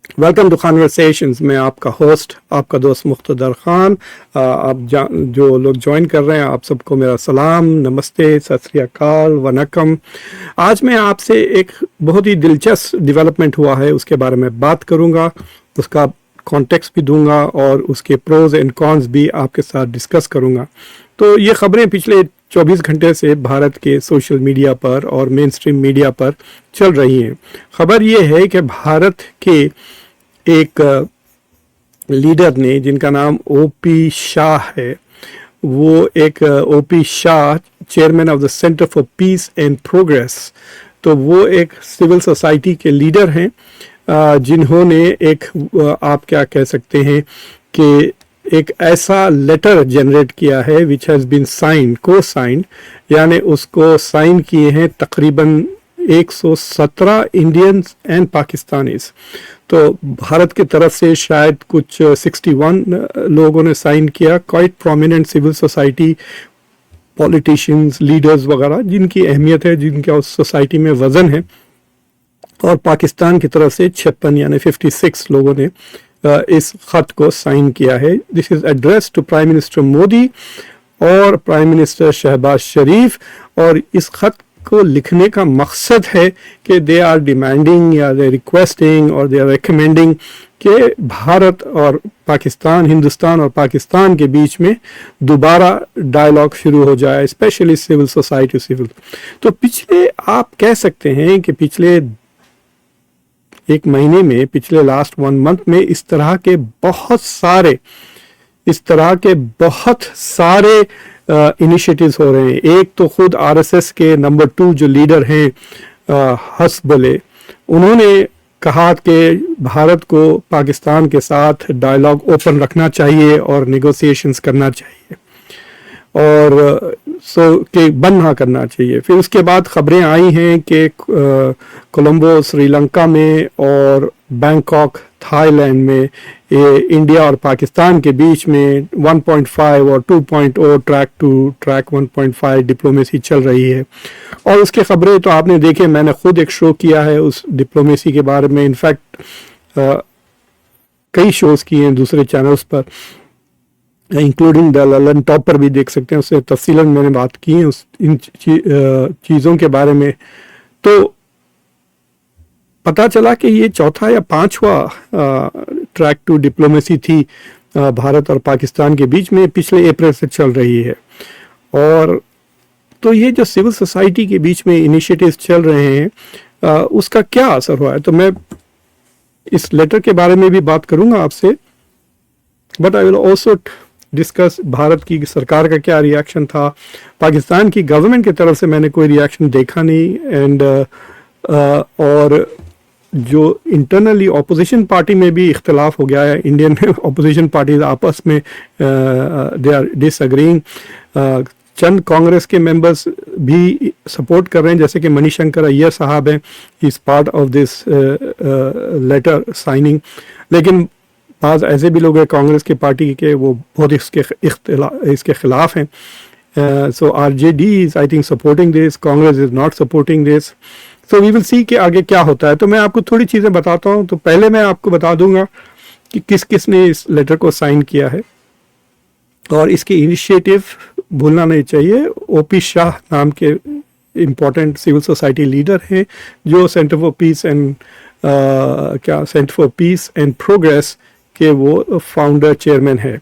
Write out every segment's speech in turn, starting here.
Welcome to conversations. मैं आपका host, आपका दोस्त मुख्तदर खान। जो लोग ज्वाइन कर रहे हैं, आप सबको मेरा सलाम, नमस्ते, सत श्री अकाल, वनकम। आज मैं आपसे एक बहुत ही दिलचस्प डेवलपमेंट हुआ है उसके बारे में बात करूंगा, उसका कॉन्टेक्स्ट भी दूंगा और उसके प्रोज एंड कॉन्स भी आपके साथ डिस्कस करूंगा। तो ये खबरें पिछले 24 घंटे से भारत के सोशल मीडिया पर और मेन स्ट्रीम मीडिया पर चल रही हैं। खबर ये है कि भारत के एक लीडर ने, जिनका नाम ओपी शाह है, वो एक OP Shah, chairman of the centre for piece and progress, तो वो एक सिविल सोसाइटी के लीडर हैं जिन्होंने एक आप क्या कह सकते हैं कि एक ऐसा लेटर जनरेट किया है विच हैज़ बीन साइंड, को साइंड, यानी उसको साइन किए हैं तकरीबन 117 इंडियंस एंड पाकिस्तानीज। तो भारत की तरफ से शायद कुछ 61 लोगों ने साइन किया, quite prominent civil society politicians, leaders वगैरह जिनकी अहमियत है, जिनका उस सोसाइटी में वजन है। और पाकिस्तान की तरफ से 56 यानी 56 लोगों ने इस खत को साइन किया है। This is address to prime minister Modi और प्राइम मिनिस्टर शहबाज शरीफ। और इस खत को लिखने का मकसद है कि दे आर डिमांडिंग या दे रिक्वेस्टिंग और दे आर रिकमेंडिंग कि भारत और पाकिस्तान, हिंदुस्तान और पाकिस्तान के बीच में दोबारा डायलॉग शुरू हो जाए, स्पेशली सिविल सोसाइटी सिविल। तो पिछले, आप कह सकते हैं कि पिछले एक महीने में, पिछले लास्ट 1 मंथ में इस तरह के बहुत सारे इनिशिएटिव्स हो रहे हैं। एक तो खुद आरएसएस के नंबर 2 जो लीडर हैं हसबले, उन्होंने कहा कि भारत को पाकिस्तान के साथ डायलॉग ओपन रखना चाहिए और नेगोशिएशंस करना चाहिए और कि बंद ना करना चाहिए। फिर उसके बाद खबरें आई हैं कि कोलंबो श्रीलंका में और बैंकॉक थाईलैंड में इंडिया और पाकिस्तान के बीच में 1.5 और 2.0 ट्रैक टू ट्रैक 1.5 डिप्लोमेसी चल रही है। और उसके खबरें तो आपने देखे, मैंने खुद एक शो किया है उस डिप्लोमेसी के बारे में। इनफैक्ट कई शोज़ किए हैं दूसरे चैनल्स पर, इंक्लूडिंग द ललन टॉप पर भी देख सकते हैं, उससे तफसीलन मैंने बात की है इन चीज़ों के बारे में। तो पता चला कि ये चौथा या पांचवा ट्रैक टू डिप्लोमेसी थी भारत और पाकिस्तान के बीच में, पिछले अप्रैल से चल रही है। और तो ये जो सिविल सोसाइटी के बीच में इनिशिएटिव्स चल रहे हैं उसका क्या असर हुआ है, तो मैं इस लेटर के बारे में भी बात करूंगा आपसे, but I will also discuss Bharat की सरकार का क्या रिएक्शन था। पाकिस्तान की गवर्नमेंट की तरफ से मैंने कोई रिएक्शन देखा नहीं। एंड और जो इंटरनली ऑपोजिशन पार्टी में भी इख्तलाफ हो गया है, इंडियन ऑपोजिशन पार्टीज आपस में दे आर डिसएग्रीइंग। चंद कांग्रेस के मेंबर्स भी सपोर्ट कर रहे हैं, जैसे कि मणिशंकर अय्यर साहब हैं, he is part of this letter signing. लेकिन बाज़ ऐसे भी लोग हैं कांग्रेस की पार्टी के, वो बहुत इसके खिलाफ हैं। So RJD is I think supporting this, Congress is not supporting this. So we will see कि आगे क्या होता है। तो मैं आपको थोड़ी चीज़ें बताता हूँ। तो पहले मैं आपको बता दूंगा कि किस किस ने इस लेटर को साइन किया है और इसके इनिशिएटिव भूलना नहीं चाहिए। ओपी शाह नाम के इम्पोर्टेंट सिविल सोसाइटी लीडर हैं जो centre for piece and progress के वो फाउंडर चेयरमैन है।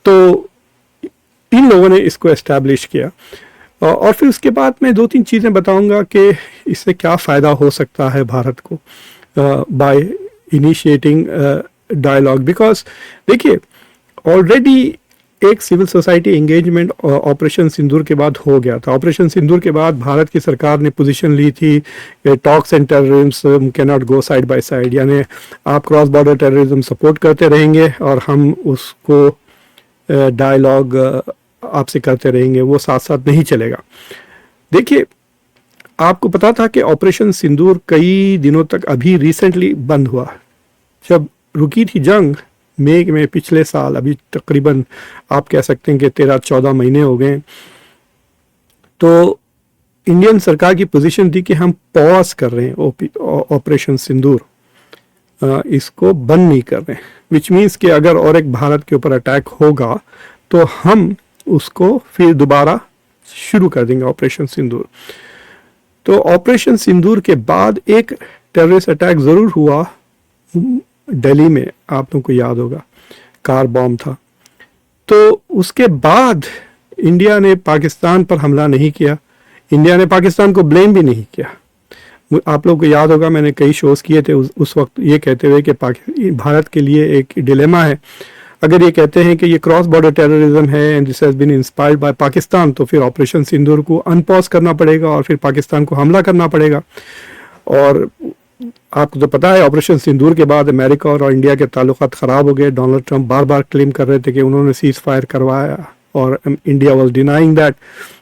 तो इन लोगों ने इसको एस्टैब्लिश किया। और फिर उसके बाद मैं 2-3 चीज़ें बताऊंगा कि इससे क्या फ़ायदा हो सकता है भारत को बाय इनिशिएटिंग डायलॉग। बिकॉज देखिए, ऑलरेडी एक सिविल सोसाइटी एंगेजमेंट ऑपरेशन सिंदूर के बाद हो गया था। ऑपरेशन सिंदूर के बाद भारत की सरकार ने पोजीशन ली थी talks and terrorism can not go side by side, यानी आप क्रॉस बॉर्डर टेररिज्म सपोर्ट करते रहेंगे और हम उसको डायलॉग आपसे करते रहेंगे, वो साथ साथ नहीं चलेगा। देखिए, आपको पता था कि ऑपरेशन सिंदूर कई दिनों तक अभी रिसेंटली बंद हुआ। जब रुकी थी जंग मई में पिछले साल, अभी तकरीबन आप कह सकते हैं कि 13-14 महीने हो गए, तो इंडियन सरकार की पोजीशन थी कि हम पॉज कर रहे हैं ऑपरेशन सिंदूर। इसको बंद नहीं कर रहे, विच मीन्स कि अगर और एक भारत के ऊपर अटैक होगा तो हम उसको फिर दोबारा शुरू कर देंगे ऑपरेशन सिंदूर। तो ऑपरेशन सिंदूर के बाद एक टेररिस्ट अटैक ज़रूर हुआ दिल्ली में, आप लोगों को याद होगा, कार बॉम्ब था। तो उसके बाद इंडिया ने पाकिस्तान पर हमला नहीं किया, इंडिया ने पाकिस्तान को ब्लेम भी नहीं किया। आप लोगों को याद होगा मैंने कई शोज़ किए थे उस वक्त ये कहते हुए कि भारत के लिए एक डिलेमा है, अगर ये कहते हैं कि ये क्रॉस बॉर्डर टेररिज्म है and this has been inspired by Pakistan, तो फिर ऑपरेशन सिंदूर को अनपॉज करना पड़ेगा और फिर पाकिस्तान को हमला करना पड़ेगा। और आपको तो पता है ऑपरेशन सिंदूर के बाद अमेरिका और इंडिया के ताल्लुकात ख़राब हो गए। डोनाल्ड ट्रंप बार बार क्लेम कर रहे थे कि उन्होंने सीज़ फायर करवाया और इंडिया वाज डिनाइंग दैट।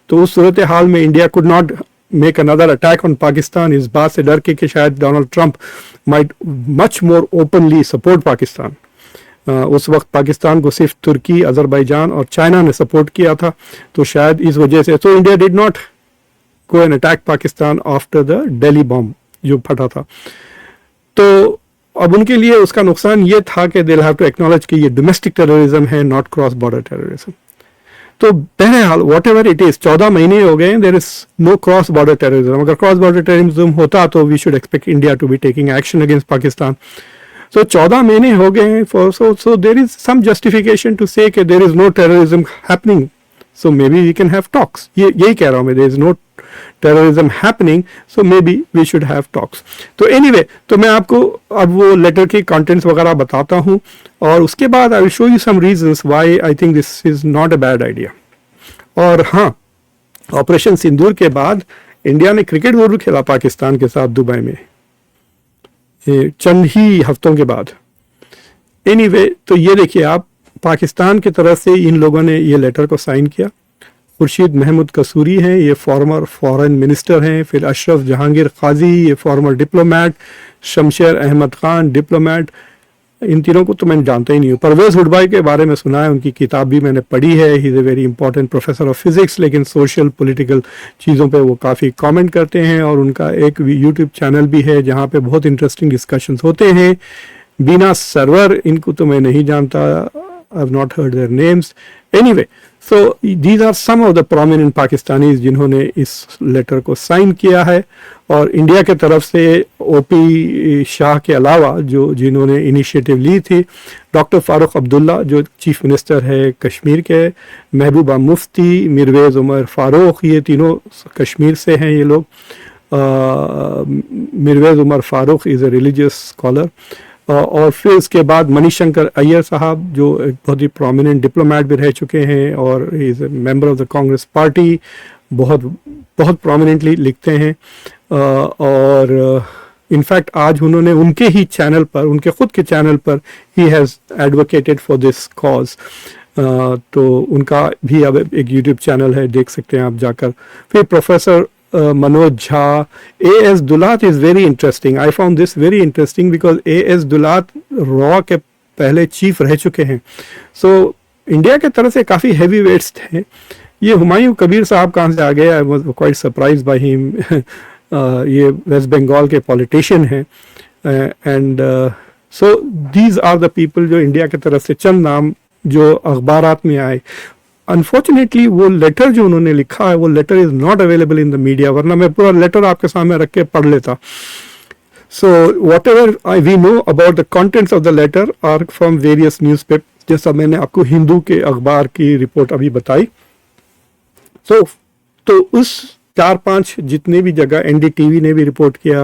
तो उस सूरत हाल में India could not make another attack on Pakistan, इस बात से डर के कि शायद Donald Trump might much more openly support Pakistan. उस वक्त पाकिस्तान को सिर्फ तुर्की, अजरबैजान और चाइना ने सपोर्ट किया था, तो शायद इस वजह से तो India did not go and attack Pakistan after the Delhi bomb जो फटा था। तो अब उनके लिए उसका नुकसान ये था कि दे हैव टू एक्नॉलेज कि ये डोमेस्टिक टेररिज्म है, नॉट क्रॉस बॉर्डर टेररिज्म। तो बहरहाल वॉट एवर इट इज, 14 महीने हो गए, there is no cross border terrorism. अगर क्रॉस बॉर्डर टेररिज्म होता तो we should expect India to be taking action against Pakistan. So 14 महीने हो गए हैं, so there is some justification to say कि there is no terrorism happening, so maybe we can have talks। यही कह रहा हूँ मैं, there is no terrorism happening, so maybe we should have talks। तो anyway, तो मैं आपको अब वो लेटर के contents वगैरह बताता हूँ और उसके बाद I will show you some reasons why I think this is not a bad idea। और हाँ, ऑपरेशन सिंदूर के बाद इंडिया ने क्रिकेट जरूर खेला पाकिस्तान के साथ दुबई में चंद ही हफ्तों के बाद। एनीवे, तो ये देखिए आप, पाकिस्तान की तरफ से इन लोगों ने ये लेटर को साइन किया। खुर्शीद महमूद कसूरी हैं, ये फॉर्मर फॉरेन मिनिस्टर हैं। फिर अशरफ जहांगीर काजी, ये former diplomat. Shamsher Ahmed Khan, diplomat. इन तीनों को तो मैं जानता ही नहीं हूँ। परवेज़ हुडबाई के बारे में सुना है, उनकी किताब भी मैंने पढ़ी है। He is a very important professor of physics, लेकिन सोशल पॉलिटिकल चीज़ों पे वो काफ़ी कमेंट करते हैं और उनका एक यूट्यूब चैनल भी है जहाँ पे बहुत इंटरेस्टिंग डिस्कशंस होते हैं। बीना सरवर, इनको तो मैं नहीं जानता, I have not heard their names. Anyway, so these are some of the prominent Pakistanis जिन्होंने इस लेटर को साइन किया है। और इंडिया के तरफ से ओपी शाह के अलावा जिन्होंने इनिशिएटिव ली थी, डॉक्टर फारूक अब्दुल्ला जो चीफ मिनिस्टर है कश्मीर के, महबूबा मुफ्ती, मिरवेज़ उमर फारूक, ये तीनों कश्मीर से हैं ये लोग। Mirwaiz Umar Farooq is a religious scholar. और फिर उसके बाद मणिशंकर अय्यर साहब जो एक बहुत ही प्रोमिनेंट डिप्लोमेट भी रह चुके हैं और is a member of the Congress party, बहुत बहुत प्रोमिनेंटली लिखते हैं। और इनफैक्ट आज उन्होंने उनके ही चैनल पर, उनके खुद के चैनल पर, he has advocated for this cause. तो उनका भी अब एक यूट्यूब चैनल है, देख सकते हैं आप जाकर। फिर professor Manoj Jha, A.S. Dulat is very interesting. I found this very interesting because A.S. Dulat रॉ के पहले चीफ रह चुके हैं। सो इंडिया के तरफ से काफ़ी हैवी वेट्स थे। ये हुमायूं कबीर साहब कहाँ से आ गए, I was quite surprise by him. ये वेस्ट बंगाल के पॉलिटिशियन हैं। And so these are the people जो इंडिया की तरफ से, चंद नाम जो अखबारात में आए। अनफॉर्चुनेटली वो लेटर जो उन्होंने लिखा है, वो letter is not available in the media, वरना मैं पूरा लेटर आपके सामने रख के पढ़ लेता। So whatever we know about the contents of the letter are from various newspaper, जैसा मैंने आपको हिंदू के अखबार की रिपोर्ट अभी बताई। तो उस 4-5 जितने भी जगह, NDTV ने भी रिपोर्ट किया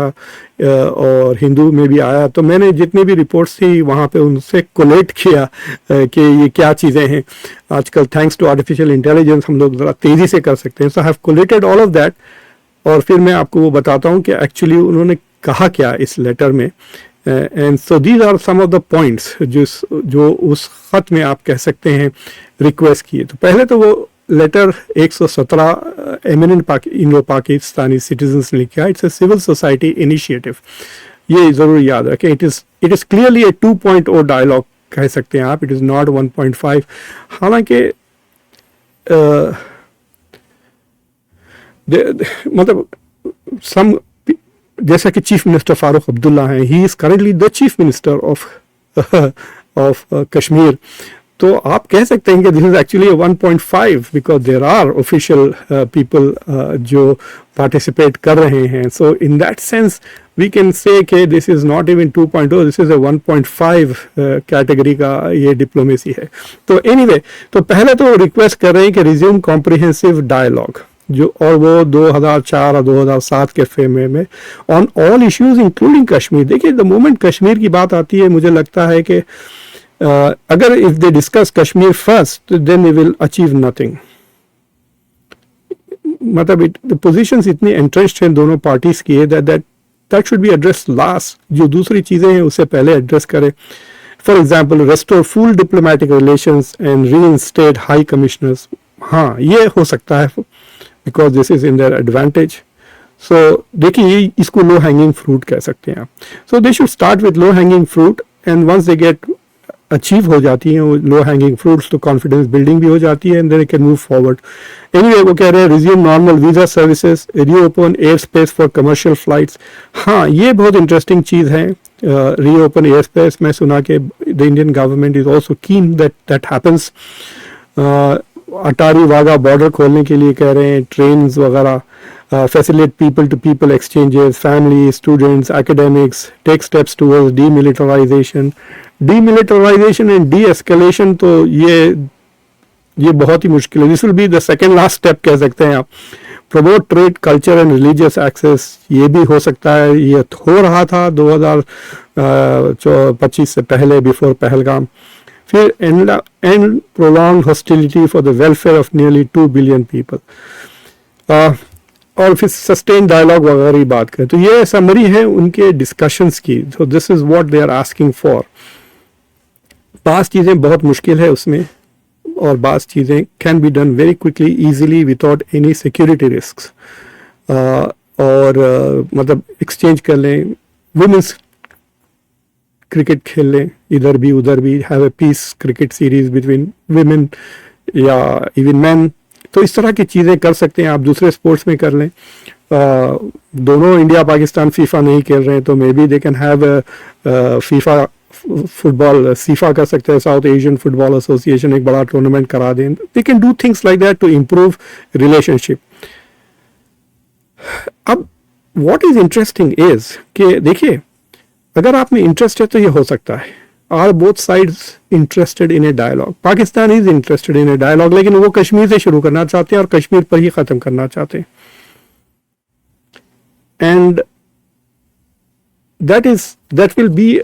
और हिंदू में भी आया, तो मैंने जितने भी रिपोर्ट्स थी वहाँ पे उनसे कोलेट किया कि ये क्या चीज़ें हैं। आजकल थैंक्स टू आर्टिफिशियल इंटेलिजेंस हम लोग ज़रा तेज़ी से कर सकते हैं। So I have collated all of that और फिर मैं आपको वो बताता हूँ कि एक्चुअली उन्होंने कहा क्या इस लेटर में। And so these are some of the points जो उस ख़त में आप कह सकते हैं रिक्वेस्ट किए। तो पहले तो वो letter 117 eminent Indo Pakistani citizens ने लिखा। It's a civil society initiative, ये ज़रूर याद रखें। It is clearly a 2.0 dialogue कह सकते हैं आप, इट इज़ नॉट 1.5। हालांकि मतलब जैसा कि चीफ मिनिस्टर फारूक अब्दुल्ला हैं, he is currently the chief minister of Kashmir. तो आप कह सकते हैं कि this is actually 1.5 because there are official people जो पार्टिसिपेट कर रहे हैं। So in that sense we can say कि this is not even 2.0, this is a 1.5 category का ये डिप्लोमेसी है। तो एनीवे, तो पहले तो रिक्वेस्ट कर रहे हैं कि रिज्यूम कॉम्प्रिहेंसिव डायलॉग, जो और वो 2004 और 2007 के फ्रेम में on all issues including Kashmir. देखिए, द मोमेंट कश्मीर की बात आती है, मुझे लगता है कि अगर if they discuss Kashmir first then they will achieve nothing. मतलब द पोजीशंस इतनी एंट्रेंस्ड हैं दोनों पार्टीज की है that should be address last. जो दूसरी चीजें हैं उससे पहले एड्रेस करें। For example, restore full diplomatic relations and reinstate high commissioners. हाँ, ये हो सकता है because this is in their advantage. सो देखिए, इसको लो हैंगिंग फ्रूट कह सकते हैं आप। So they should start with low hanging fruit and once they get achieve हो जाती हैं वो लो हैंगिंग फ्रूट्स, तो कॉन्फिडेंस बिल्डिंग भी हो जाती है and then it can move forward. Anyway, वो कह रहे हैं resume normal visa services, reopen airspace for commercial flights. हाँ, ये बहुत इंटरेस्टिंग चीज़ है, रीओपन एयर स्पेस। मैं सुना कि the Indian government is also कीन that happens. Attari Wagah border खोलने के लिए कह रहे हैं, ट्रेन वगैरह, facilitate people to people exchanges, families, students, academics, take steps towards demilitarization and de-escalation। तो ये बहुत ही मुश्किल है। This will be the second last step कह सकते हैं आप। Promote trade, culture and religious access, ये भी हो सकता है, ये हो रहा था 2025 से पहले, बिफोर पहलगाम। फिर and prolong hostility for the welfare of nearly 2 billion people, और फिर सस्टेन डायलॉग वगैरह की बात करें। तो ये समरी है उनके डिस्कशंस की। So this is what they are asking for. बास चीज़ें बहुत मुश्किल है उसमें, और बास चीज़ें can be done very quickly easily without any security risk. मतलब एक्सचेंज कर लें, वुमेंस क्रिकेट खेल लें इधर भी उधर भी, have a peace cricket series between women या इवन मैन। तो इस तरह की चीज़ें कर सकते हैं आप, दूसरे स्पोर्ट्स में कर लें। दोनों इंडिया पाकिस्तान फीफा नहीं खेल रहे हैं तो maybe they can have FIFA football, सीफा कर सकते हैं, साउथ एशियन फुटबॉल एसोसिएशन एक बड़ा टूर्नामेंट करा दें। They can do things like that to improve relationship. अब व्हाट इज इंटरेस्टिंग इज कि देखिए, अगर आप में इंटरेस्ट है तो ये हो सकता है। Are both sides interested in a dialogue? Pakistan is interested in a dialogue, लेकिन वो कश्मीर से शुरू करना चाहते हैं और कश्मीर पर ही खत्म करना चाहते हैं। And that will be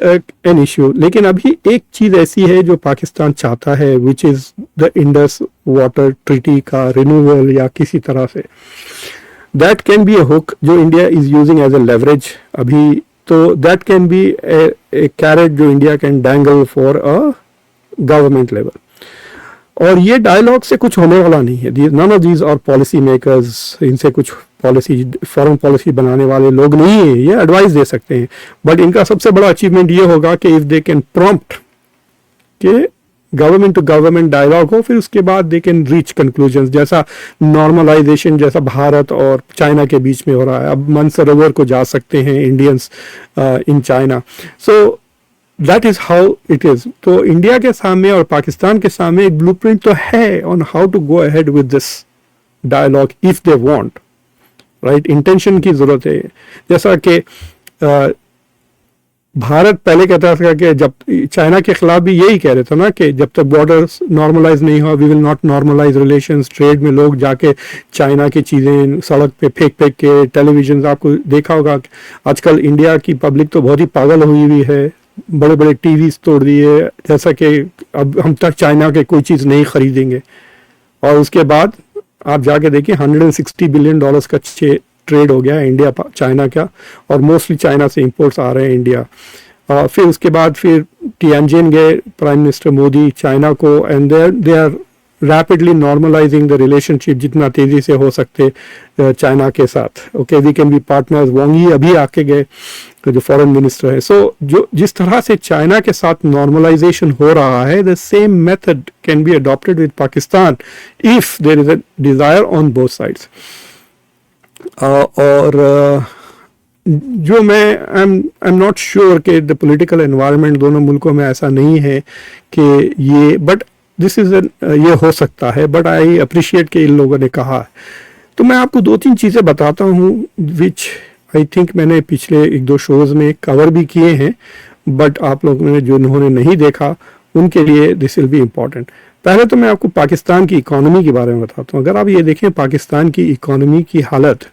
an issue. लेकिन अभी एक चीज ऐसी है जो पाकिस्तान चाहता है, which is the Indus water treaty का रिन्यूअल या किसी तरह से। That can be a hook जो India is using as a leverage अभी। तो that can be a carrot जो India can dangle for a government level. और ये डायलॉग से कुछ होने वाला नहीं है। None of these are policy makers, इनसे कुछ पॉलिसी, फॉरेन पॉलिसी बनाने वाले लोग नहीं है। ये एडवाइस दे सकते हैं, बट इनका सबसे बड़ा अचीवमेंट ये होगा कि इफ दे कैन प्रॉम्प्ट के गवर्नमेंट टू गवर्नमेंट डायलॉग हो, फिर उसके बाद दे कैन रीच कंक्लूजन्स, जैसा नॉर्मलाइजेशन जैसा भारत और चाइना के बीच में हो रहा है। अब मानसरोवर को जा सकते हैं Indians in China. So that is how it is. तो इंडिया के सामने और पाकिस्तान के सामने एक ब्लूप्रिंट तो है on how to go ahead with this dialogue if they want, right. Intention की जरूरत है। जैसा कि भारत पहले कहता था कि जब चाइना के खिलाफ भी यही कह रहे थे ना कि जब तक बॉर्डर्स नॉर्मलाइज नहीं हुआ we will not normalise relations. Trade में लोग जाके चाइना की चीज़ें सड़क पे फेंक फेंक के, टेलीविजन आपको देखा होगा आजकल इंडिया की पब्लिक तो बहुत ही पागल हुई हुई है, बड़े बड़े टीवीज तोड़ दिए, जैसा कि अब हम तक चाइना के कोई चीज़ नहीं खरीदेंगे। और उसके बाद आप जाके देखिए $160 बिलियन का ट्रेड हो गया है इंडिया चाइना का, और मोस्टली चाइना से इंपोर्ट्स आ रहे हैं इंडिया। फिर उसके बाद फिर टियानजिन गए प्राइम मिनिस्टर मोदी चाइना को, and they are rapidly normalising the relationship जितना तेजी से हो सकते चाइना के साथ। Okay, we can be partners. Wang Yi अभी आके गए जो फॉरेन मिनिस्टर है। सो जो जिस तरह से चाइना के साथ नॉर्मलाइजेशन हो रहा है, the same method can be adopted with Pakistan if there is a desire on both sides. और जो मैं आई एम नॉट श्योर कि द पॉलिटिकल एनवायरनमेंट दोनों मुल्कों में ऐसा नहीं है कि ये, बट दिस इज ये हो सकता है, बट आई अप्रिशिएट कि इन लोगों ने कहा है। तो मैं आपको दो तीन चीज़ें बताता हूँ विच आई थिंक मैंने पिछले एक दो शोज़ में कवर भी किए हैं, बट आप लोगों ने जिन्होंने नहीं देखा उनके लिए दिस विल बी इम्पॉर्टेंट। पहले तो मैं आपको पाकिस्तान की इकोनॉमी के बारे में बताता हूँ। अगर आप ये देखें पाकिस्तान की इकोनॉमी की हालत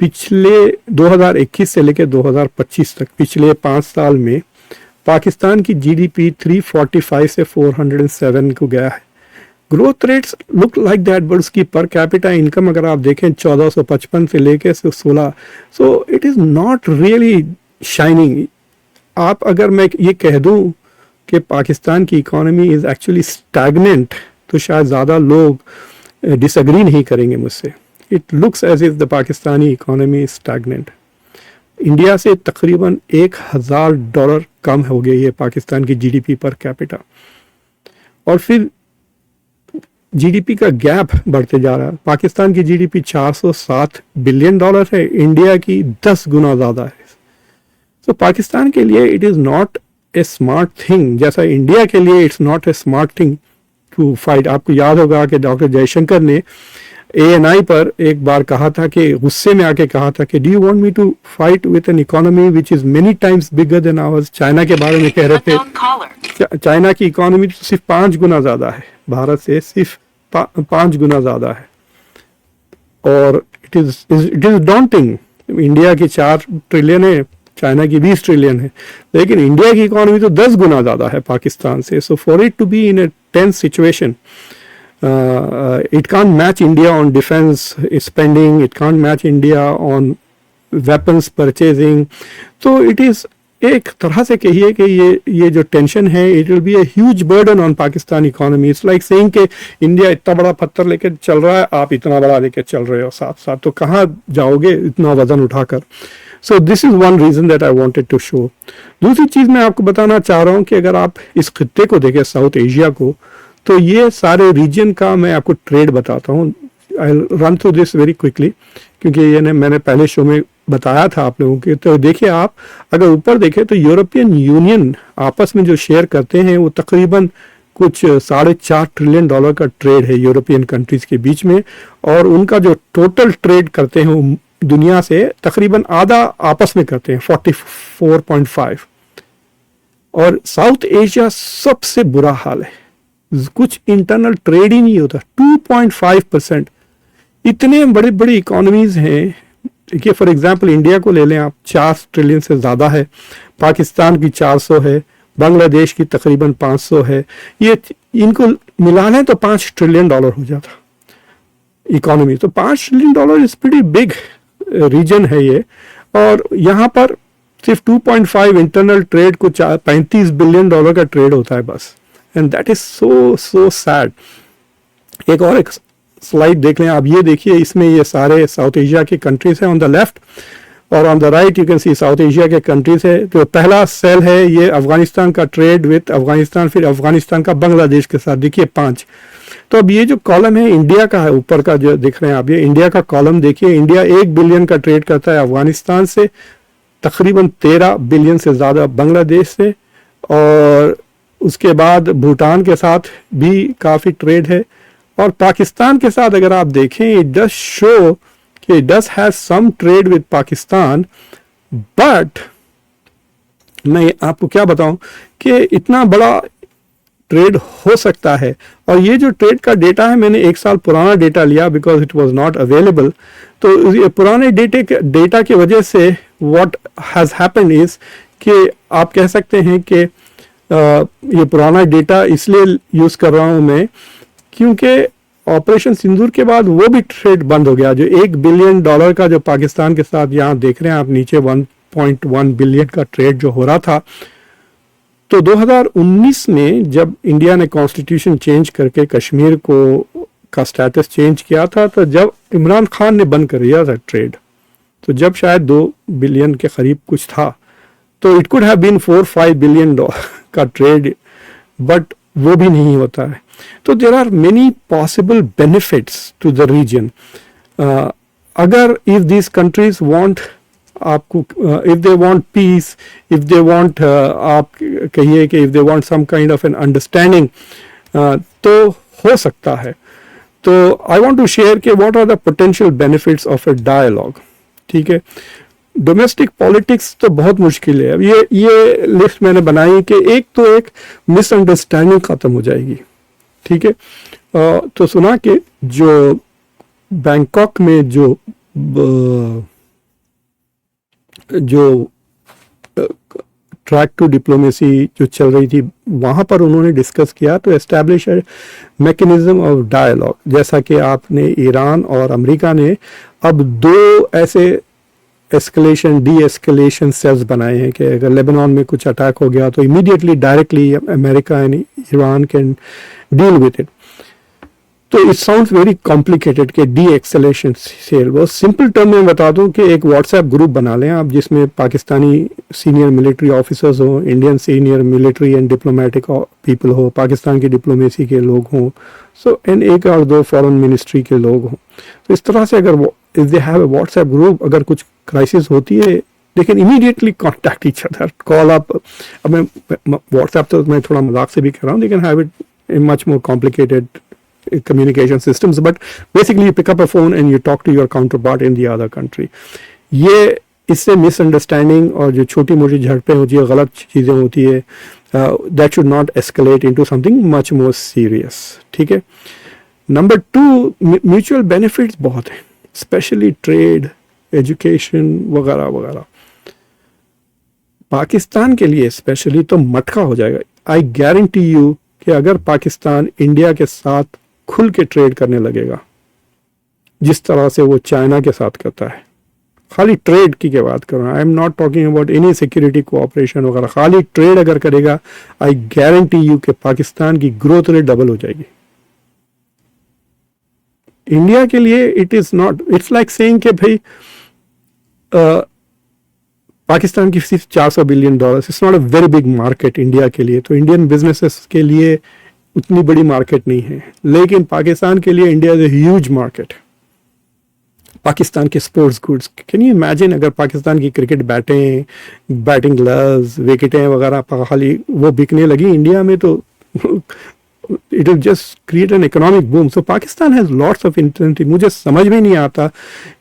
पिछले 2021 से लेकर 2025 तक, पिछले 5 साल में पाकिस्तान की जीडीपी 345 से 407 को गया है। Growth rates look like that, but उसकी पर कैपिटा इनकम अगर आप देखें 1455 से लेकर 16, so it is not really shining. आप अगर मैं ये कह दूं कि पाकिस्तान की इकोनॉमी इज़ एक्चुअली स्टैग्नेंट, तो शायद ज़्यादा लोग डिसएग्री नहीं करेंगे मुझसे। It looks as if the Pakistani economy is stagnant. India से तकरीबन $1000 कम हो गई है पाकिस्तान की जीडीपी पर कैपिटा, और फिर जीडीपी का गैप बढ़ते जा रहा है। पाकिस्तान की जीडीपी $407 बिलियन है, इंडिया की 10 गुना ज़्यादा है। तो पाकिस्तान के लिए it is not a smart thing, जैसा इंडिया के लिए it's not a smart thing to fight. आपको याद होगा कि डॉक्टर जयशंकर ने ANI पर एक बार कहा था कि गुस्से में आके कहा था कि do you want me to fight with an economy which is many times bigger than ours. China के बारे में कह रहे थे, चाइना की इकोनॉमी तो सिर्फ 5 गुना ज़्यादा है, भारत से सिर्फ 5 गुना ज़्यादा है, और इट इज़ डॉन्टिंग। इंडिया की 4 ट्रिलियन है, चाइना की 20 ट्रिलियन है, लेकिन इंडिया की इकोनॉमी तो 10 गुना ज़्यादा है पाकिस्तान से। So for it to be in a tense situation, it can't match India on defense spending, it can't match India on weapons purchasing. तो it is एक तरह से कहिए कि ये जो टेंशन है, it will be a huge burden on Pakistan economy. It's like saying कि इंडिया इतना बड़ा पत्थर लेके चल रहा है, आप इतना बड़ा लेके चल रहे हो साथ साथ, तो कहाँ जाओगे इतना वजन उठाकर। So this is one reason that I wanted to show. दूसरी चीज़ मैं आपको बताना चाह रहा हूँ कि अगर आप इस खित्ते को देखें, साउथ एशिया को, तो ये सारे रीजन का मैं आपको ट्रेड बताता हूँ। I run through this very quickly, क्योंकि ये मैंने पहले शो में बताया था आप लोगों के। तो देखिए, आप अगर ऊपर देखें तो यूरोपियन यूनियन आपस में जो शेयर करते हैं वो तकरीबन कुछ $4.5 ट्रिलियन का ट्रेड है यूरोपियन कंट्रीज के बीच में, और उनका जो टोटल ट्रेड करते हैं वो दुनिया से तकरीबन आधा आपस में करते हैं, 44.5। और साउथ एशिया सबसे बुरा हाल है, कुछ इंटरनल ट्रेड ही नहीं होता, 2.5%। इतने बड़े बड़ी इकोनॉमीज हैं। देखिए फॉर एग्जांपल इंडिया को ले लें आप, 4 ट्रिलियन से ज़्यादा है, पाकिस्तान की 400 है, बांग्लादेश की तकरीबन 500 है। ये इनको मिला लें तो $5 ट्रिलियन हो जाता इकोनॉमी। तो $5 trillion is pretty big region है ये, और यहाँ पर सिर्फ 2.5 इंटरनल ट्रेड को $35 बिलियन का ट्रेड होता है बस। And that is so sad. एक और एक स्लाइड देख लें आप, ये देखिए, इसमें ये सारे साउथ एशिया के कंट्रीज हैं ऑन द लेफ्ट, और on the right you can see south Asia के कंट्रीज है। जो पहला सेल है ये अफगानिस्तान का ट्रेड विद अफगानिस्तान, फिर अफगानिस्तान का बांग्लादेश के साथ, देखिए 5। तो अब ये जो कॉलम है इंडिया का है, ऊपर का जो देख रहे हैं आप, ये इंडिया का कॉलम देखिए। इंडिया 1 बिलियन का ट्रेड करता है अफगानिस्तान से, तकरीबन 13 बिलियन से ज़्यादा बांग्लादेश से, और उसके बाद भूटान के साथ भी काफ़ी ट्रेड है। और पाकिस्तान के साथ अगर आप देखें, इट डज शो कि it does have some trade with Pakistan, but मैं आपको क्या बताऊं कि इतना बड़ा ट्रेड हो सकता है। और ये जो ट्रेड का डेटा है, मैंने 1 साल पुराना डेटा लिया because it was not available. तो ये पुराने डेटा की वजह से व्हाट हैज़ हैपेंड इज कि आप कह सकते हैं कि ये पुराना डेटा इसलिए यूज़ कर रहा हूँ मैं क्योंकि ऑपरेशन सिंदूर के बाद वो भी ट्रेड बंद हो गया। जो $1 बिलियन का जो पाकिस्तान के साथ यहाँ देख रहे हैं आप नीचे 1.1 बिलियन का ट्रेड जो हो रहा था, तो 2019 में जब इंडिया ने कॉन्स्टिट्यूशन चेंज करके कश्मीर का स्टेटस चेंज किया था, तो जब इमरान खान ने बंद कर दिया था ट्रेड, तो जब शायद $2 बिलियन के करीब कुछ था, तो it could have been $4-5 billion का ट्रेड, बट वो भी नहीं होता है। तो there are many possible benefits to the region अगर इफ दीज कंट्रीज वांट आपको if they want peace, if they want आप कहिए कि if they want some kind of an understanding, तो हो सकता है। तो आई वांट टू शेयर कि what are the potential benefits of a dialogue. ठीक है, डोमेस्टिक पॉलिटिक्स तो बहुत मुश्किल है। अब ये लिस्ट मैंने बनाई कि एक तो एक मिसअंडरस्टैंडिंग खत्म हो जाएगी। ठीक है, तो सुना कि जो बैंकॉक में जो ट्रैक टू डिप्लोमेसी जो चल रही थी, वहाँ पर उन्होंने डिस्कस किया तो एस्टैब्लिश मैकेनिज्म ऑफ डायलॉग। जैसा कि आपने ईरान और अमेरिका ने अब दो ऐसे एस्केलेशन डी एस्केलेशन सेल्स बनाए हैं कि अगर लेबनान में कुछ अटैक हो गया तो immediately directly America and Iran can deal with it. तो इट साउंड्स वेरी कॉम्प्लिकेटेड कि डी एक्सेलेशन सेल। वो सिंपल टर्म में बता दूं कि एक व्हाट्सएप ग्रुप बना लें आप, जिसमें पाकिस्तानी सीनियर मिलिट्री ऑफिसर्स हो, Indian senior military and diplomatic people हो, पाकिस्तान की डिप्लोमेसी के लोग हों, सो एंड एक और दो फॉरेन मिनिस्ट्री के लोग हों। तो इस तरह से अगर if they have a WhatsApp group, अगर कुछ क्राइसिस होती है they can immediately contact each other, call up। अब मैं व्हाट्सएप तो मैं थोड़ा मजाक से भी कह रहा हूँ, they can have it in much more complicated communication systems, but basically you pick up a phone and you talk to your counterpart in the other country। ये इससे मिसअंडरस्टैंडिंग और जो छोटी मोटी झड़पें होती है, गलत चीज़ें होती है, that should not escalate into something much more serious। ठीक है, नंबर 2, म्यूचुअल बेनिफिट्स बहुत हैं, स्पेशली ट्रेड, एजुकेशन वगैरह वगैरह। पाकिस्तान के लिए स्पेशली तो मटका हो जाएगा। आई गारंटी यू कि अगर पाकिस्तान इंडिया के साथ खुल के ट्रेड करने लगेगा, जिस तरह से वो चाइना के साथ करता है, खाली ट्रेड की बात कर रहा हूँ, आई am not talking about any security cooperation वगैरह, खाली ट्रेड अगर करेगा, आई गारंटी यू कि पाकिस्तान की ग्रोथ रेट डबल हो जाएगी। इंडिया के लिए it is not, it's like saying कि भाई पाकिस्तान की सिर्फ $400 billion, it's not a very big market India के लिए। तो इंडियन बिजनेसेस के लिए उतनी बड़ी मार्केट नहीं है, लेकिन पाकिस्तान के लिए India is a huge market. Pakistan के sports goods, can you imagine अगर पाकिस्तान की क्रिकेट बैटें, बैटिंग ग्लव्स, विकेटें वगैरह खाली वो बिकने लगी इंडिया में, तो it will just create an economic boom. So Pakistan has lots of incentive. मुझे समझ में नहीं आता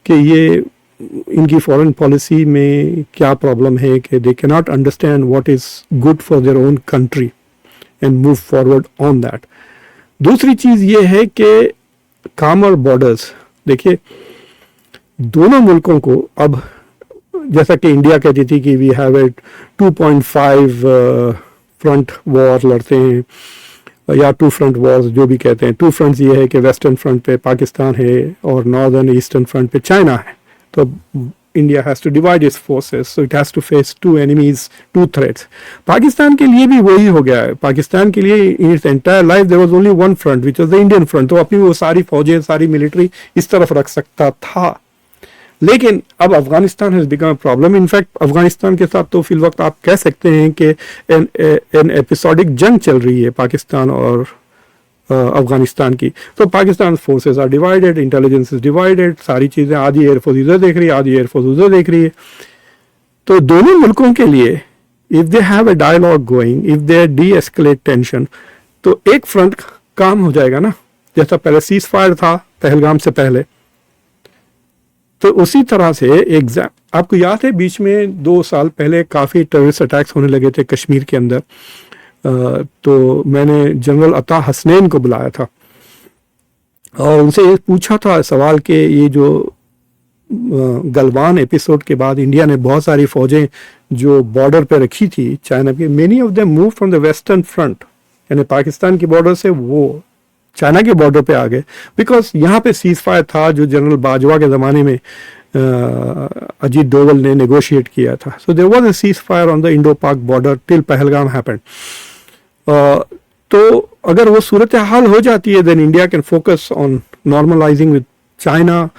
कि ये इनकी फॉरेन पॉलिसी में क्या प्रॉब्लम है कि they can not understand what is good for their own country and move forward on that. दूसरी चीज ये है कि कामर बॉर्डर्स, देखिए दोनों मुल्कों को अब, जैसा कि इंडिया कहती थी कि we have a 2.5 front war लड़ते हैं, या 2 फ्रंट वॉर्स जो भी कहते हैं। 2 फ्रंट्स ये है कि वेस्टर्न फ्रंट पे पाकिस्तान है और नॉर्दर्न ईस्टर्न फ्रंट पे चाइना है। तो India has to divide its forces, so it has to face 2 enemies, 2 threats. Pakistan के लिए भी वही हो गया है। पाकिस्तान के लिए in its entire life there was only 1 front which was the Indian front. तो अपनी वो सारी फौजें, सारी मिलिट्री इस तरफ रख सकता था, लेकिन अब Afghanistan has become a problem. In fact Afghanistan के साथ तो फिल वक्त आप कह सकते हैं कि एन एपिसोडिक जंग चल रही है पाकिस्तान और अफगानिस्तान की। तो Pakistan forces are divided, intelligence is divided, सारी चीज़ें, आधी एयरफोर्स इधर देख रही है, आधी एयरफोर्स उधर देख रही है। तो दोनों मुल्कों के लिए if they have a dialogue going, if they de escalate tension, तो एक फ्रंट काम हो जाएगा ना, जैसा पहले सीज फायर था पहलगाम से पहले। तो उसी तरह से आपको याद है बीच में 2 साल पहले काफ़ी टेररिस्ट अटैक्स होने लगे थे कश्मीर के अंदर। तो मैंने जनरल अता हसनैन को बुलाया था और उनसे ये पूछा था सवाल कि ये जो गलवान एपिसोड के बाद इंडिया ने बहुत सारी फौजें जो बॉर्डर पे रखी थी चाइना की, many of them move from the western front, यानी पाकिस्तान की बॉर्डर से वो चाइना के बॉर्डर पे आ गए, बिकॉज यहाँ पे सीज फायर था जो जनरल बाजवा के ज़माने में अजीत डोवल ने नेगोशिएट किया था। So there was a ceasefire on the Indo Pak border till Pahalgam happened. तो अगर वो सूरत हाल हो जाती है, then India can focus on normalising with China,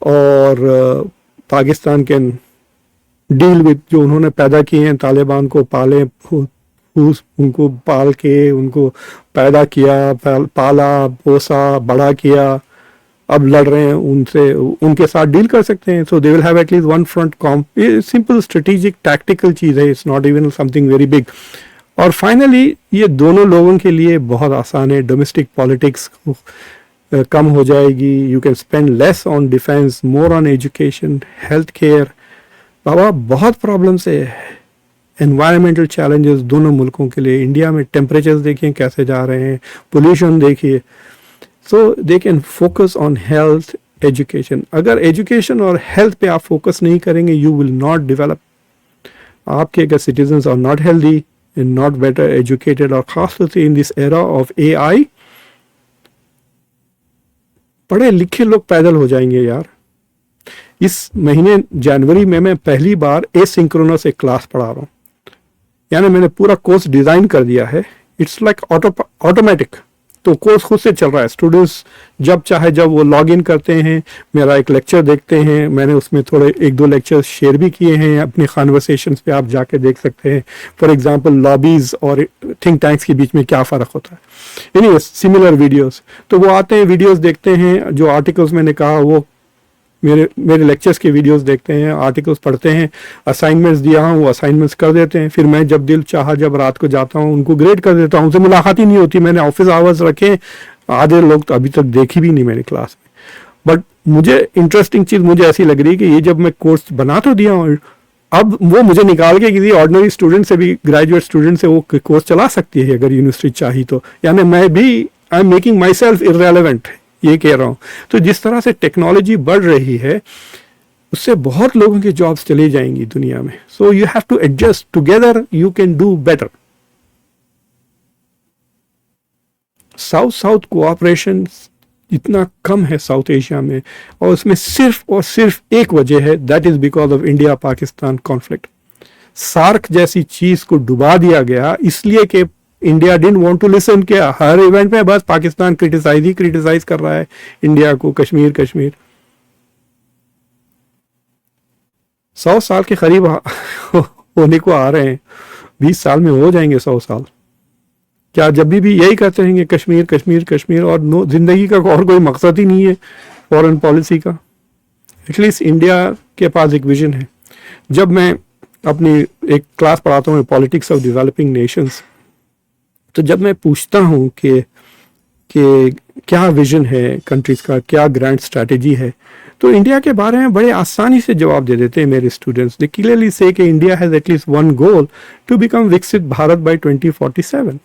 और पाकिस्तान कैन डील विद जो उन्होंने पैदा किए हैं, तालिबान को पाले, उनको पाल के उनको पैदा किया, पाला पोसा बड़ा किया, अब लड़ रहे हैं उनसे, उनके साथ डील कर सकते हैं. So they will have at least one front calm. ये सिंपल स्ट्रेटेजिक टैक्टिकल चीज़ है, it's not even something very big. और फाइनली ये दोनों लोगों के लिए बहुत आसान है. डोमेस्टिक पॉलिटिक्स कम हो जाएगी. You can spend less on defence, more on education, health care. बाबा बहुत प्रॉब्लम्स है, एनवायरमेंटल चैलेंजेस दोनों मुल्कों के लिए. इंडिया में टेम्परेचर्स देखिए कैसे जा रहे हैं, पोल्यूशन देखिए. So they can focus on health, education. अगर एजुकेशन और हेल्थ पे आप फोकस नहीं करेंगे, यू विल नॉट डेवलप. आपके अगर citizens are not healthy and not better educated, और खासतौर से in this era of AI, पढ़े लिखे लोग पैदल हो जाएंगे यार. इस महीने जनवरी में मैं पहली बार एसिंक्रोनस एक क्लास पढ़ा रहा हूँ. यानी मैंने पूरा कोर्स डिज़ाइन कर दिया है. It's like automatic. तो कोर्स खुद से चल रहा है. स्टूडेंट्स जब चाहे जब वो लॉग इन करते हैं, मेरा एक लेक्चर देखते हैं. मैंने उसमें थोड़े 1-2 लेक्चर्स शेयर भी किए हैं अपने कॉन्वर्सेशंस पे, आप जाके देख सकते हैं. फॉर एग्जांपल लॉबीज और थिंक टैंक्स के बीच में क्या फ़र्क होता है. Anyway similar videos. तो वो आते हैं, वीडियोस देखते हैं, जो आर्टिकल्स मैंने कहा वो मेरे लेक्चर्स के वीडियोस देखते हैं, आर्टिकल्स पढ़ते हैं, असाइनमेंट्स दिया हूँ वो असाइनमेंट्स कर देते हैं. फिर मैं जब दिल चाहा जब रात को जाता हूँ उनको ग्रेड कर देता हूँ. उनसे मुलाकात ही नहीं होती. मैंने ऑफिस आवर्स रखे, आधे लोग तो अभी तक देखी भी नहीं मेरी क्लास में. बट मुझे इंटरेस्टिंग चीज़ मुझे ऐसी लग रही है कि ये जब मैं कोर्स बना तो दिया हूँ, अब वो मुझे निकाल के किसी ऑर्डिनरी स्टूडेंट से भी, ग्रेजुएट स्टूडेंट से वो कोर्स चला सकती है अगर यूनिवर्सिटी चाही तो. यानी मैं भी I am making my self irrelevant, ये कह रहा हूँ. तो जिस तरह से टेक्नोलॉजी बढ़ रही है उससे बहुत लोगों की जॉब्स चली जाएंगी दुनिया में. So you have to adjust. Together you can do better. South south cooperation इतना कम है साउथ एशिया में, और उसमें सिर्फ और सिर्फ एक वजह है, that is because of India Pakistan conflict. SAARC जैसी चीज को डुबा दिया गया इसलिए कि India didn't want to listen. के हर इवेंट में बस पाकिस्तान क्रिटिसाइज कर रहा है इंडिया को. कश्मीर 100 साल के करीब होने को आ रहे हैं. 20 साल में हो जाएंगे 100 साल. क्या जब भी यही कहते रहेंगे कश्मीर और जिंदगी का और कोई मकसद ही नहीं है फॉरेन पॉलिसी का? एटलीस्ट इंडिया के पास एक विजन है. जब मैं अपनी एक क्लास पढ़ाता हूँ पॉलिटिक्स ऑफ डेवलपिंग नेशंस, तो जब मैं पूछता हूँ कि क्या विजन है कंट्रीज का, क्या ग्रैंड स्ट्रैटेजी है, तो इंडिया के बारे में बड़े आसानी से जवाब दे देते हैं मेरे स्टूडेंट्स. दे क्लियरली से कि India has at least one goal, to become Viksit Bharat by 2047,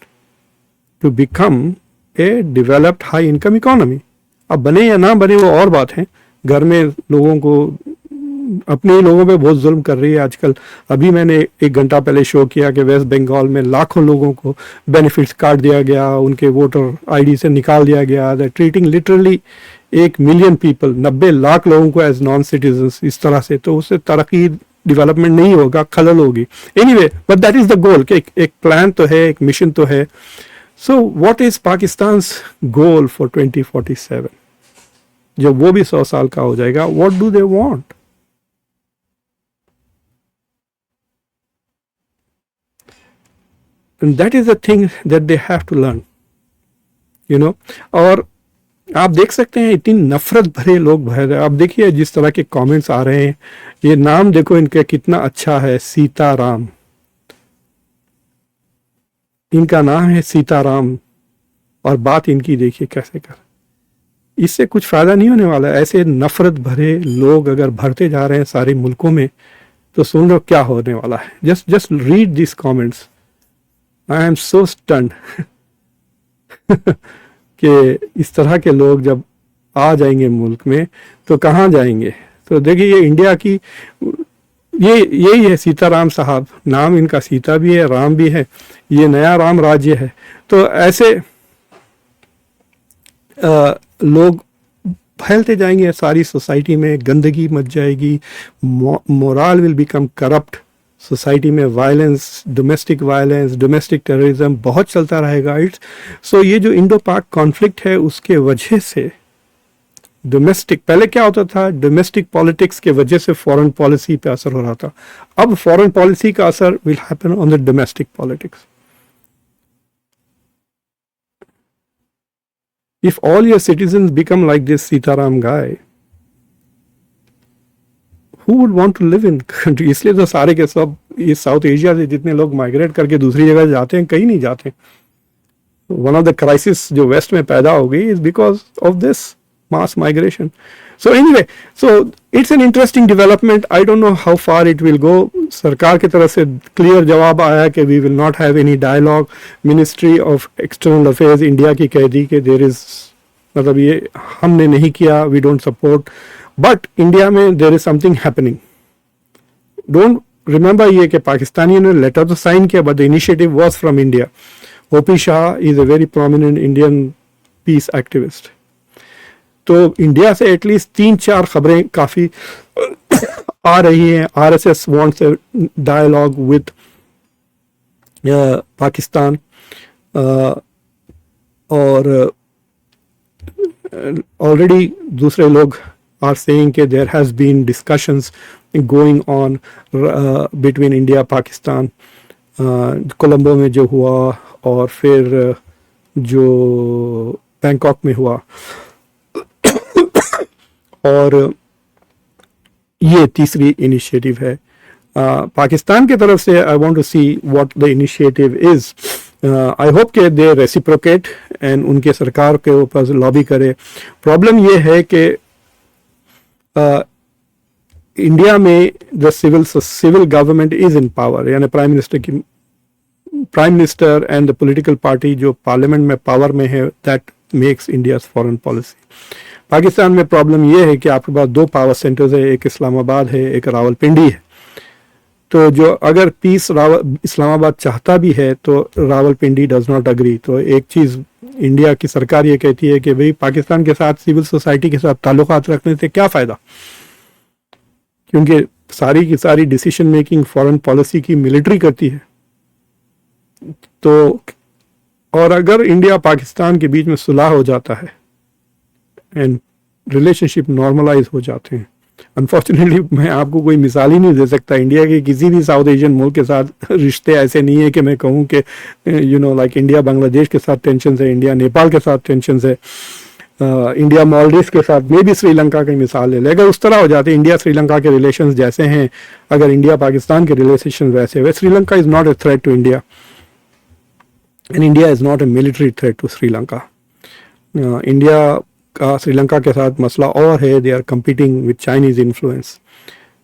to become a developed high income economy. अब बने या ना बने वो और बात है. घर में लोगों को, अपने ही लोगों पे बहुत जुल्म कर रही है आजकल. अभी मैंने 1 घंटा पहले शो किया कि वेस्ट बंगाल में लाखों लोगों को बेनिफिट्स काट दिया गया, उनके वोटर आईडी से निकाल दिया गया. That treating literally 1 million people, 90 lakh लोगों को एज नॉन सिटीजन्स इस तरह से. तो उससे तरक्की डेवलपमेंट नहीं होगा, खलल होगी. Anyway, but that is the goal कि एक प्लान तो है, एक मिशन तो है. So what is Pakistan's goal for 2047? जब वो भी 100 साल का हो जाएगा, what do they want? And that is the thing that they have to learn, you know. और आप देख सकते हैं इतनी नफरत भरे लोग भरे. आप देखिए जिस तरह के कमेंट्स आ रहे हैं. ये नाम देखो इनका कितना अच्छा है, सीताराम. इनका नाम है सीताराम और बात इनकी देखिए कैसे कर. इससे कुछ फायदा नहीं होने वाला. ऐसे नफरत भरे लोग अगर भरते जा रहे हैं सारे मुल्कों में, तो सुन लो क्या होने वाला है. Just read this comments. I am so stunned कि इस तरह के लोग जब आ जाएंगे मुल्क में तो कहाँ जाएंगे. तो देखिए ये इंडिया की यही है सीताराम साहब. नाम इनका सीता भी है, राम भी है. ये नया राम राज्य है. तो ऐसे लोग फैलते जाएंगे सारी सोसाइटी में. गंदगी मच जाएगी, moral will become corrupt. Society में violence, domestic violence, domestic terrorism बहुत चलता रहेगा. इट्स सो ये जो इंडो पाक कॉन्फ्लिक्ट है उसके वजह से डोमेस्टिक, पहले क्या होता था, डोमेस्टिक पॉलिटिक्स के वजह से फॉरेन पॉलिसी पे असर हो रहा था. अब फॉरेन पॉलिसी का असर will happen on the domestic politics. If all your citizens become like this Sitaram guy, who would want to live in country? इसलिए तो सारे के सब ये साउथ एशिया से जितने लोग माइग्रेट करके दूसरी जगह जाते हैं, कहीं नहीं जाते. वन ऑफ द क्राइसिस जो वेस्ट में पैदा हो गई is because of this mass migration. So anyway, so it's an interesting development. I don't know how far it will go. सरकार की तरफ से क्लियर जवाब आया कि we will not have any dialogue. Ministry of External Affairs India की कह दी कि there is, मतलब ये हमने नहीं किया, we don't support. But India में there is something happening. Don't remember ये कि पाकिस्तानियों ने लेटर तो साइन किया, but the initiative was from India. O.P. Shah is a very prominent Indian peace activist. तो इंडिया से एटलीस्ट 3-4 खबरें काफ़ी आ रही हैं. RSS wants a dialogue with Pakistan, और ऑलरेडी दूसरे लोग आर सेइंग कि there has been discussions going on between India Pakistan. Colombo में जो हुआ और फिर जो बैंकॉक में हुआ, और ये तीसरी इनिशिएटिव है पाकिस्तान की तरफ से. I want to see what the initiative is. I hope के दे रेसिप्रोकेट एंड उनके सरकार के ऊपर लॉबी करे. प्रॉब्लम ये है कि इंडिया में the civil government is in power, यानी prime minister and the political party जो पार्लियामेंट में पावर में है, that makes India's foreign policy. Pakistan में प्रॉब्लम यह है कि आपके पास 2 पावर सेंटर्स है, एक इस्लामाबाद है, एक रावलपिंडी है. तो जो अगर पीस इस्लामाबाद चाहता भी है तो रावलपिंडी डज नॉट अग्री. तो एक चीज़ इंडिया की सरकार ये कहती है कि भाई पाकिस्तान के साथ सिविल सोसाइटी के साथ ताल्लुकात रखने से क्या फ़ायदा, क्योंकि सारी की सारी डिसीजन मेकिंग फॉरेन पॉलिसी की मिलिट्री करती है. तो और अगर इंडिया पाकिस्तान के बीच में सुलह हो जाता है एंड रिलेशनशिप नॉर्मलाइज हो जाते हैं, अनफॉर्चुनेटली मैं आपको कोई मिसाल ही नहीं दे सकता. इंडिया के किसी भी साउथ एशियन मुल्क के साथ रिश्ते ऐसे नहीं है कि मैं कहूँ कि लाइक इंडिया बांग्लादेश के साथ टेंशन है, इंडिया नेपाल के साथ टेंशन है, इंडिया मालदीव के साथ, मे भी श्रीलंका की मिसाल ले ले. अगर उस तरह हो जाते, इंडिया श्रीलंका के रिलेशंस जैसे हैं, अगर इंडिया पाकिस्तान के रिलेशन वैसे हुए, Sri Lanka is not a threat to India and India is not a military threat to Sri Lanka. India का श्रीलंका के साथ मसला और है, they are competing with Chinese influence.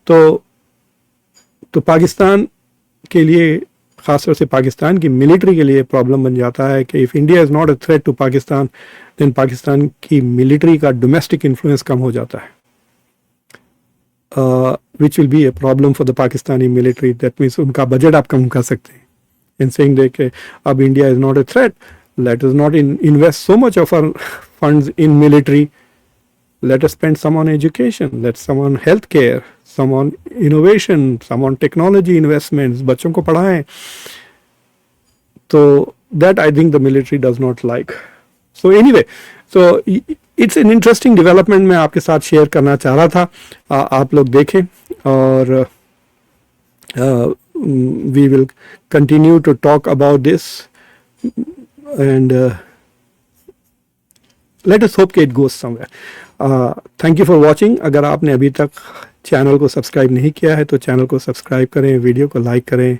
तो पाकिस्तान के लिए, खासतौर से पाकिस्तान की मिलिट्री के लिए प्रॉब्लम बन जाता है कि if India is not a threat to Pakistan, then Pakistan की मिलिट्री का डोमेस्टिक इन्फ्लुएंस कम हो जाता है, which will be a problem for the Pakistani military. That means उनका बजट आप कम कर सकते हैं इन सेइंग दे के अब India is not a threat, let us not invest so much of our funds in military. Let us spend some on education, let some on healthcare, some on innovation, some on technology investments. बच्चों को पढ़ाएं. तो that I think the military does not like. So anyway, so it's an interesting development मैं आपके साथ share करना चाह रहा था. आप लोग देखें और we will continue to talk about this. And let us hope it goes somewhere. Thank you for watching. अगर आपने अभी तक चैनल को सब्सक्राइब नहीं किया है तो चैनल को सब्सक्राइब करें, वीडियो को लाइक करें,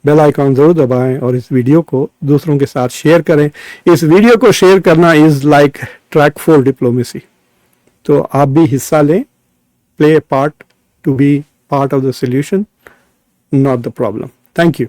बेल आइकॉन ज़रूर दबाएं और इस वीडियो को दूसरों के साथ शेयर करें. इस वीडियो को शेयर करना is like track for diplomacy. तो आप भी हिस्सा लें, play a part to be part of the solution, not the problem. Thank you.